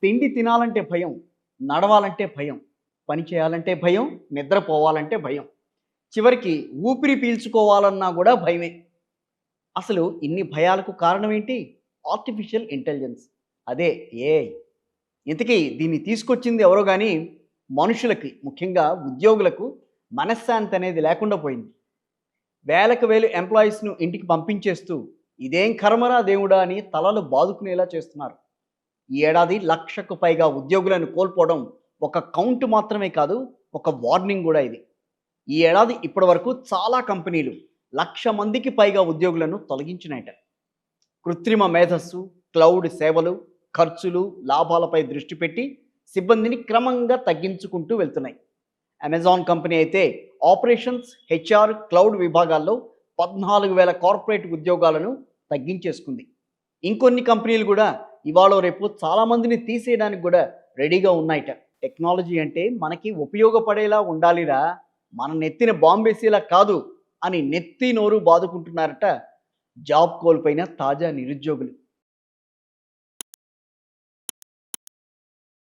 తిండి తినాలంటే భయం, నడవాలంటే భయం, పని చేయాలంటే భయం, నిద్రపోవాలంటే భయం. చివరికి ఊపిరి పీల్చుకోవాలన్నా గూడా భయమే. అసలు ఇన్ని భయాలకు కారణం ఏంటి? Artificial intelligence. అదే ఏఐ. ఇంతకీ దీన్ని తీసుకొచ్చింది ఎవరో గానీ, మనుషులకి ముఖ్యంగా ఉద్యోగులకు మనశ్శాంతి అనేది లేకుండా పోయింది. వేలకు వేలు ఎంప్లాయీస్‌ను ఇంటికి పంపించేస్తూ, ఇదేం కర్మరా దేవుడా అని తలలు బాదుకునేలా చేస్తున్నారు. ఈ ఏడాది 1,00,000కు పైగా ఉద్యోగులను కోల్పోవడం ఒక కౌంట్ మాత్రమే కాదు, ఒక వార్నింగ్ గూడా ఇది. ఈ ఏడాది ఇప్పటి వరకు చాలా కంపెనీలు 1,00,000 మందికి పైగా ఉద్యోగులను తొలగించినాయట. కృత్రిమ మేధస్సు, క్లౌడ్ సేవలు, ఖర్చులు, లాభాలపై దృష్టి పెట్టి సిబ్బందిని క్రమంగా తగ్గించుకుంటూ వెళ్తున్నాయి. అమెజాన్ కంపెనీ అయితే ఆపరేషన్స్, హెచ్ఆర్, క్లౌడ్ విభాగాల్లో 14,000 కార్పొరేట్ ఉద్యోగాలను తగ్గించేసుకుంది. ఇంకొన్ని కంపెనీలు కూడా ఇవాళ రేపు చాలామందిని తీసేయడానికి కూడా రెడీగా ఉన్నాయట. టెక్నాలజీ అంటే మనకి ఉపయోగపడేలా ఉండాలిరా, మన నెత్తిన బాంబేసేలా కాదు అని నెత్తి నోరు బాదుకుంటున్నారట జాబ్ కోల్పోయిన తాజా నిరుద్యోగులు.